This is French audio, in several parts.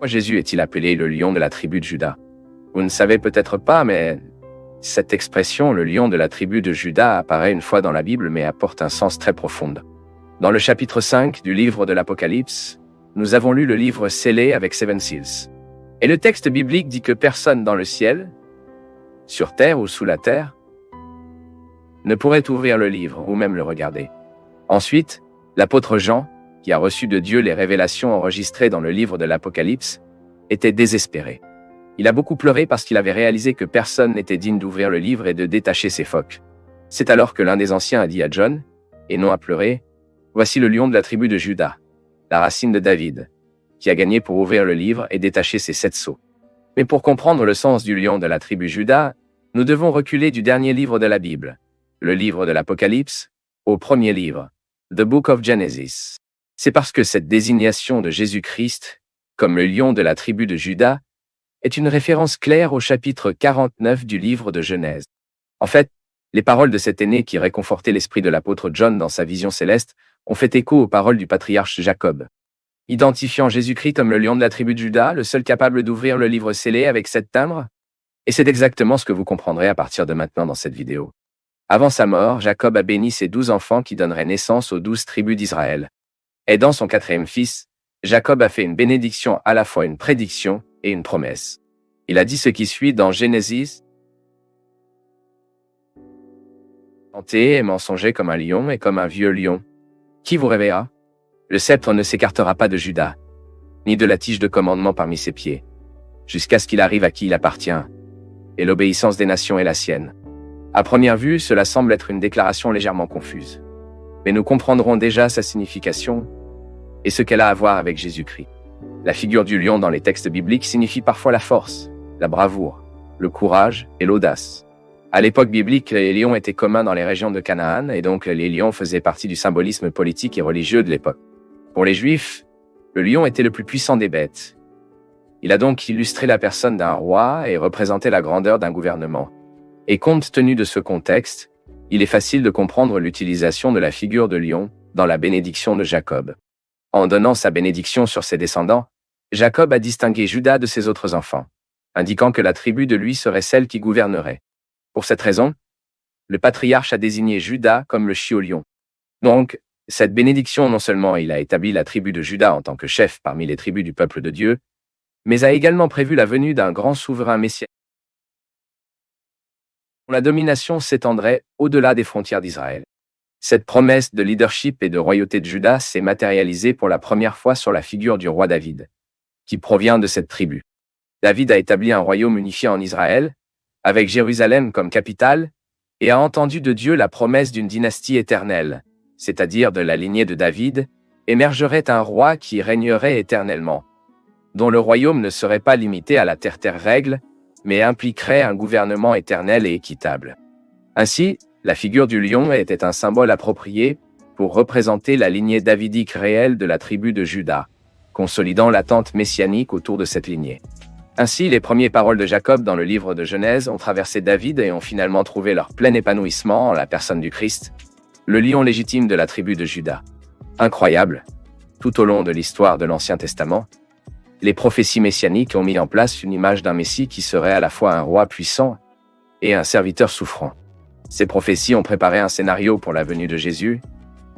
Pourquoi Jésus est-il appelé le lion de la tribu de Juda? Vous ne savez peut-être pas, mais cette expression, le lion de la tribu de Juda, apparaît une fois dans la Bible, mais apporte un sens très profond. Dans le chapitre 5 du livre de l'Apocalypse, nous avons lu le livre scellé avec 7 seals. Et le texte biblique dit que personne dans le ciel, sur terre ou sous la terre, ne pourrait ouvrir le livre ou même le regarder. Ensuite, l'apôtre Jean, qui a reçu de Dieu les révélations enregistrées dans le livre de l'Apocalypse, était désespéré. Il a beaucoup pleuré parce qu'il avait réalisé que personne n'était digne d'ouvrir le livre et de détacher ses phoques. C'est alors que l'un des anciens a dit à John, et non à pleurer, « Voici le lion de la tribu de Juda, la racine de David, qui a gagné pour ouvrir le livre et détacher ses 7 sceaux. » Mais pour comprendre le sens du lion de la tribu Juda, nous devons reculer du dernier livre de la Bible, le livre de l'Apocalypse, au premier livre, The Book of Genesis. C'est parce que cette désignation de Jésus-Christ, comme le lion de la tribu de Juda, est une référence claire au chapitre 49 du livre de Genèse. En fait, les paroles de cet aîné qui réconfortait l'esprit de l'apôtre John dans sa vision céleste ont fait écho aux paroles du patriarche Jacob. Identifiant Jésus-Christ comme le lion de la tribu de Juda, le seul capable d'ouvrir le livre scellé avec 7 timbres? Et c'est exactement ce que vous comprendrez à partir de maintenant dans cette vidéo. Avant sa mort, Jacob a béni ses 12 enfants qui donneraient naissance aux 12 tribus d'Israël. Et dans son 4e fils, Jacob a fait une bénédiction, à la fois une prédiction et une promesse. Il a dit ce qui suit dans Genèse. Menté et mensonger comme un lion et comme un vieux lion. Qui vous réveillera? Le sceptre ne s'écartera pas de Juda, ni de la tige de commandement parmi ses pieds, jusqu'à ce qu'il arrive à qui il appartient, et l'obéissance des nations est la sienne. À première vue, cela semble être une déclaration légèrement confuse. Mais nous comprendrons déjà sa signification et ce qu'elle a à voir avec Jésus-Christ. La figure du lion dans les textes bibliques signifie parfois la force, la bravoure, le courage et l'audace. À l'époque biblique, les lions étaient communs dans les régions de Canaan et donc les lions faisaient partie du symbolisme politique et religieux de l'époque. Pour les Juifs, le lion était le plus puissant des bêtes. Il a donc illustré la personne d'un roi et représenté la grandeur d'un gouvernement. Et compte tenu de ce contexte, il est facile de comprendre l'utilisation de la figure de lion dans la bénédiction de Jacob. En donnant sa bénédiction sur ses descendants, Jacob a distingué Juda de ses autres enfants, indiquant que la tribu de lui serait celle qui gouvernerait. Pour cette raison, le patriarche a désigné Juda comme le chiot-lion. Donc, cette bénédiction, non seulement il a établi la tribu de Juda en tant que chef parmi les tribus du peuple de Dieu, mais a également prévu la venue d'un grand souverain messianique dont la domination s'étendrait au-delà des frontières d'Israël. Cette promesse de leadership et de royauté de Juda s'est matérialisée pour la première fois sur la figure du roi David, qui provient de cette tribu. David a établi un royaume unifié en Israël, avec Jérusalem comme capitale, et a entendu de Dieu la promesse d'une dynastie éternelle, c'est-à-dire de la lignée de David, émergerait un roi qui régnerait éternellement, dont le royaume ne serait pas limité à la terre règle, mais impliquerait un gouvernement éternel et équitable. Ainsi, la figure du lion était un symbole approprié pour représenter la lignée davidique réelle de la tribu de Juda, consolidant l'attente messianique autour de cette lignée. Ainsi, les premières paroles de Jacob dans le livre de Genèse ont traversé David et ont finalement trouvé leur plein épanouissement en la personne du Christ, le lion légitime de la tribu de Juda. Incroyable, tout au long de l'histoire de l'Ancien Testament, les prophéties messianiques ont mis en place une image d'un Messie qui serait à la fois un roi puissant et un serviteur souffrant. Ces prophéties ont préparé un scénario pour la venue de Jésus,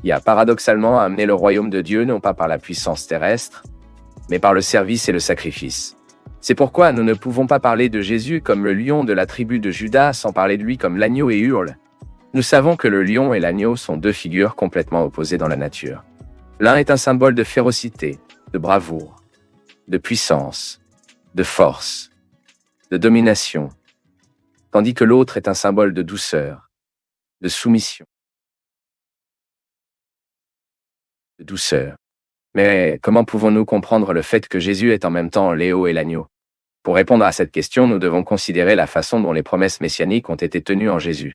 qui a paradoxalement amené le royaume de Dieu non pas par la puissance terrestre, mais par le service et le sacrifice. C'est pourquoi nous ne pouvons pas parler de Jésus comme le lion de la tribu de Juda sans parler de lui comme l'agneau et hurle. Nous savons que le lion et l'agneau sont deux figures complètement opposées dans la nature. L'un est un symbole de férocité, de bravoure, de puissance, de force, de domination, tandis que l'autre est un symbole de douceur, de soumission, de douceur. Mais comment pouvons-nous comprendre le fait que Jésus est en même temps Léo et l'agneau? Pour répondre à cette question, nous devons considérer la façon dont les promesses messianiques ont été tenues en Jésus.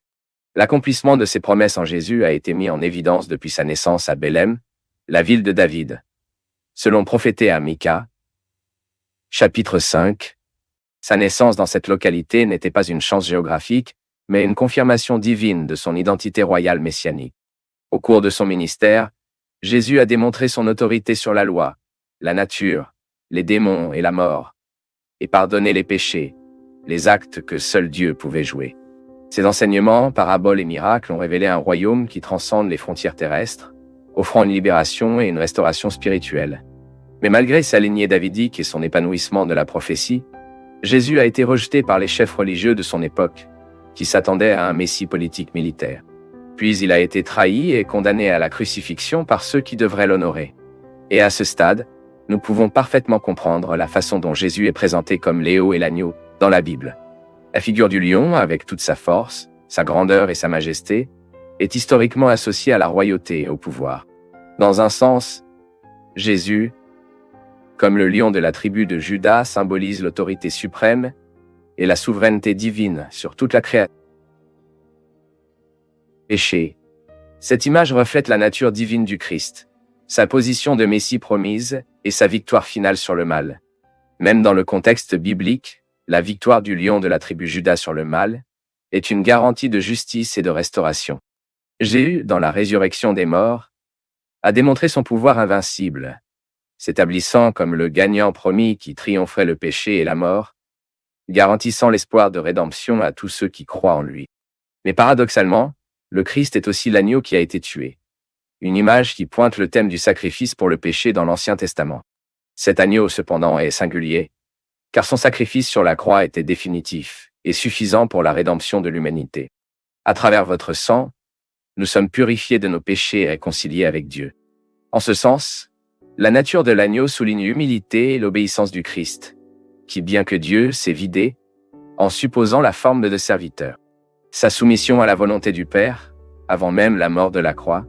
L'accomplissement de ces promesses en Jésus a été mis en évidence depuis sa naissance à Bethléem, la ville de David. Selon prophété à Mika, chapitre 5, sa naissance dans cette localité n'était pas une chance géographique, mais une confirmation divine de son identité royale messianique. Au cours de son ministère, Jésus a démontré son autorité sur la loi, la nature les démons et la mort, et pardonner les péchés, les actes que seul Dieu pouvait jouer. Ces enseignements, paraboles et miracles ont révélé un royaume qui transcende les frontières terrestres, offrant une libération et une restauration spirituelle. Mais malgré sa lignée davidique et son épanouissement de la prophétie, Jésus a été rejeté par les chefs religieux de son époque, qui s'attendaient à un messie politique militaire. Puis il a été trahi et condamné à la crucifixion par ceux qui devraient l'honorer. Et à ce stade, nous pouvons parfaitement comprendre la façon dont Jésus est présenté comme Léo et l'agneau dans la Bible. La figure du lion, avec toute sa force, sa grandeur et sa majesté, est historiquement associée à la royauté et au pouvoir. Dans un sens, Jésus, comme le lion de la tribu de Juda, symbolise l'autorité suprême et la souveraineté divine sur toute la création. Péché. Cette image reflète la nature divine du Christ, sa position de Messie promise et sa victoire finale sur le mal. Même dans le contexte biblique, la victoire du lion de la tribu Juda sur le mal est une garantie de justice et de restauration. Jésus, dans la résurrection des morts, a démontré son pouvoir invincible, s'établissant comme le gagnant promis qui triompherait le péché et la mort, garantissant l'espoir de rédemption à tous ceux qui croient en lui. Mais paradoxalement, le Christ est aussi l'agneau qui a été tué, une image qui pointe le thème du sacrifice pour le péché dans l'Ancien Testament. Cet agneau, cependant, est singulier, car son sacrifice sur la croix était définitif et suffisant pour la rédemption de l'humanité. À travers votre sang, nous sommes purifiés de nos péchés et réconciliés avec Dieu. En ce sens, la nature de l'agneau souligne l'humilité et l'obéissance du Christ, qui, bien que Dieu, s'est vidé, en supposant la forme de serviteur. Sa soumission à la volonté du Père, avant même la mort de la croix,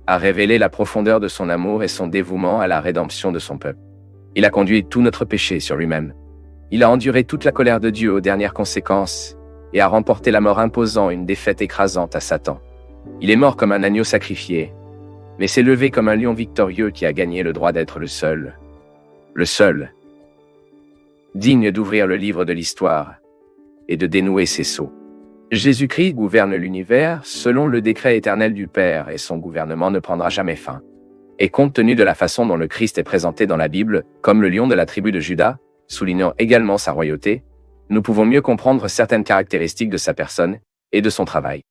a révélé la profondeur de son amour et son dévouement à la rédemption de son peuple. Il a conduit tout notre péché sur lui-même. Il a enduré toute la colère de Dieu aux dernières conséquences et a remporté la mort imposant une défaite écrasante à Satan. Il est mort comme un agneau sacrifié, mais s'est levé comme un lion victorieux qui a gagné le droit d'être le seul, digne d'ouvrir le livre de l'histoire et de dénouer ses sceaux. Jésus-Christ gouverne l'univers selon le décret éternel du Père et son gouvernement ne prendra jamais fin. Et compte tenu de la façon dont le Christ est présenté dans la Bible, comme le lion de la tribu de Juda, soulignant également sa royauté, nous pouvons mieux comprendre certaines caractéristiques de sa personne et de son travail.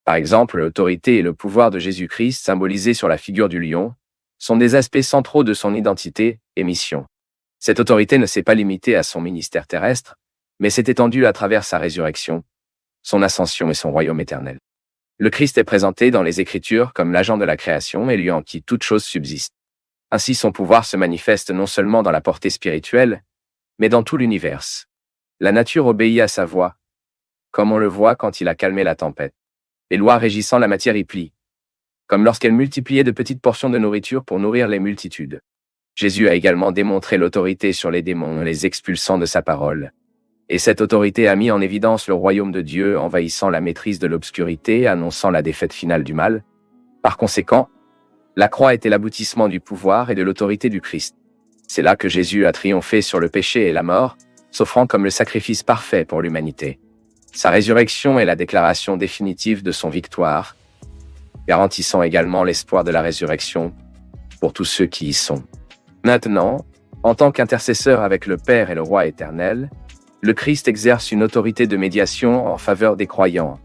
Par exemple, l'autorité et le pouvoir de Jésus-Christ, symbolisés sur la figure du lion, sont des aspects centraux de son identité et mission. Cette autorité ne s'est pas limitée à son ministère terrestre, mais s'est étendue à travers sa résurrection, son ascension et son royaume éternel. Le Christ est présenté dans les Écritures comme l'agent de la création et lui en qui toute chose subsiste. Ainsi son pouvoir se manifeste non seulement dans la portée spirituelle, mais dans tout l'univers. La nature obéit à sa voix, comme on le voit quand il a calmé la tempête. Les lois régissant la matière y plient, comme lorsqu'elle multipliait de petites portions de nourriture pour nourrir les multitudes. Jésus a également démontré l'autorité sur les démons, les expulsant de sa parole. Et cette autorité a mis en évidence le royaume de Dieu, envahissant la maîtrise de l'obscurité, annonçant la défaite finale du mal. Par conséquent, la croix était l'aboutissement du pouvoir et de l'autorité du Christ. C'est là que Jésus a triomphé sur le péché et la mort, s'offrant comme le sacrifice parfait pour l'humanité. Sa résurrection est la déclaration définitive de son victoire, garantissant également l'espoir de la résurrection pour tous ceux qui y sont. Maintenant, en tant qu'intercesseur avec le Père et le Roi éternel, le Christ exerce une autorité de médiation en faveur des croyants,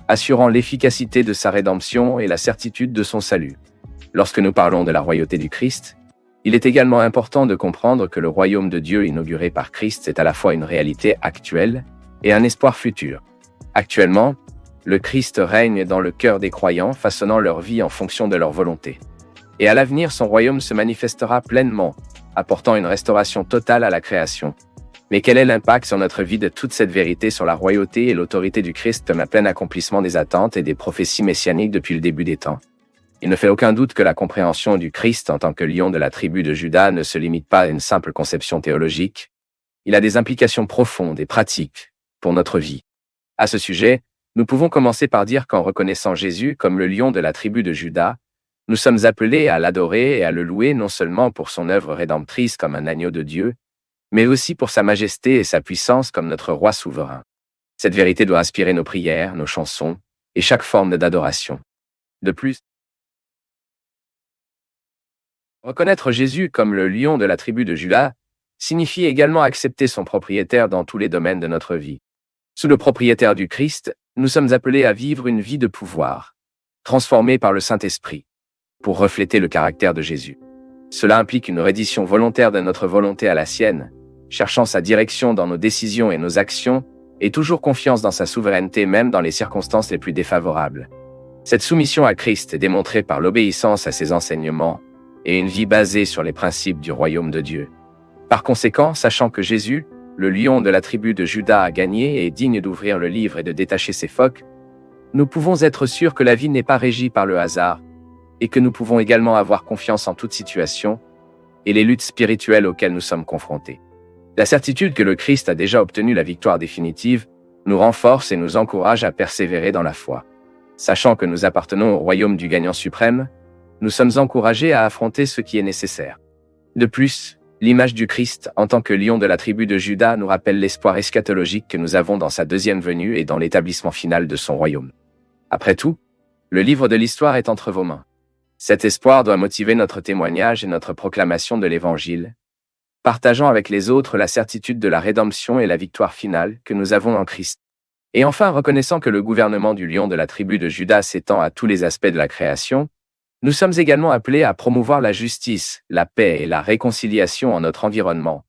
assurant l'efficacité de sa rédemption et la certitude de son salut. Lorsque nous parlons de la royauté du Christ, il est également important de comprendre que le royaume de Dieu inauguré par Christ est à la fois une réalité actuelle et un espoir futur. Actuellement, le Christ règne dans le cœur des croyants, façonnant leur vie en fonction de leur volonté. Et à l'avenir, son royaume se manifestera pleinement, apportant une restauration totale à la création. Mais quel est l'impact sur notre vie de toute cette vérité sur la royauté et l'autorité du Christ comme un plein accomplissement des attentes et des prophéties messianiques depuis le début des temps? Il ne fait aucun doute que la compréhension du Christ en tant que lion de la tribu de Juda ne se limite pas à une simple conception théologique. Il a des implications profondes et pratiques pour notre vie. À ce sujet, nous pouvons commencer par dire qu'en reconnaissant Jésus comme le lion de la tribu de Juda, nous sommes appelés à l'adorer et à le louer non seulement pour son œuvre rédemptrice comme un agneau de Dieu, mais aussi pour sa majesté et sa puissance comme notre roi souverain. Cette vérité doit inspirer nos prières, nos chansons et chaque forme d'adoration. De plus, reconnaître Jésus comme le lion de la tribu de Juda signifie également accepter son propriétaire dans tous les domaines de notre vie. Sous le propriétaire du Christ, nous sommes appelés à vivre une vie de pouvoir, transformée par le Saint-Esprit, pour refléter le caractère de Jésus. Cela implique une reddition volontaire de notre volonté à la sienne, cherchant sa direction dans nos décisions et nos actions, et toujours confiance dans sa souveraineté même dans les circonstances les plus défavorables. Cette soumission à Christ est démontrée par l'obéissance à ses enseignements et une vie basée sur les principes du royaume de Dieu. Par conséquent, sachant que Jésus, le lion de la tribu de Juda, a gagné et est digne d'ouvrir le livre et de détacher ses phoques, nous pouvons être sûrs que la vie n'est pas régie par le hasard et que nous pouvons également avoir confiance en toute situation et les luttes spirituelles auxquelles nous sommes confrontés. La certitude que le Christ a déjà obtenu la victoire définitive nous renforce et nous encourage à persévérer dans la foi. Sachant que nous appartenons au royaume du gagnant suprême, nous sommes encouragés à affronter ce qui est nécessaire. De plus, l'image du Christ en tant que lion de la tribu de Juda nous rappelle l'espoir eschatologique que nous avons dans sa deuxième venue et dans l'établissement final de son royaume. Après tout, le livre de l'histoire est entre vos mains. Cet espoir doit motiver notre témoignage et notre proclamation de l'Évangile, partageant avec les autres la certitude de la rédemption et la victoire finale que nous avons en Christ. Et enfin, reconnaissant que le gouvernement du lion de la tribu de Juda s'étend à tous les aspects de la création, nous sommes également appelés à promouvoir la justice, la paix et la réconciliation en notre environnement,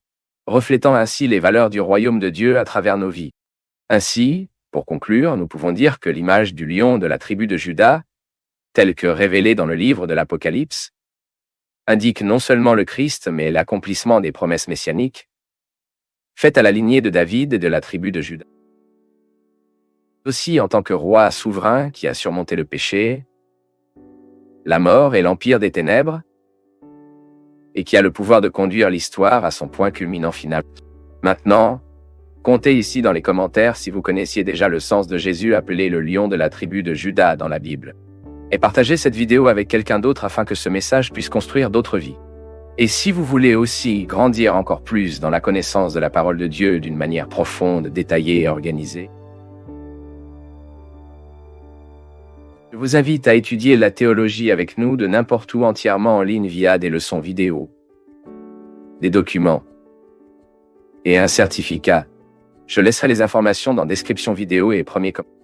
reflétant ainsi les valeurs du royaume de Dieu à travers nos vies. Ainsi, pour conclure, nous pouvons dire que l'image du lion de la tribu de Juda, telle que révélée dans le livre de l'Apocalypse, indique non seulement le Christ, mais l'accomplissement des promesses messianiques, faites à la lignée de David et de la tribu de Juda. Aussi en tant que roi souverain qui a surmonté le péché, la mort et l'empire des ténèbres, et qui a le pouvoir de conduire l'histoire à son point culminant final. Maintenant, comptez ici dans les commentaires si vous connaissiez déjà le sens de Jésus appelé le lion de la tribu de Juda dans la Bible. Et partagez cette vidéo avec quelqu'un d'autre afin que ce message puisse construire d'autres vies. Et si vous voulez aussi grandir encore plus dans la connaissance de la parole de Dieu d'une manière profonde, détaillée et organisée, je vous invite à étudier la théologie avec nous de n'importe où entièrement en ligne via des leçons vidéo, des documents et un certificat. Je laisserai les informations dans description vidéo et premier commentaire.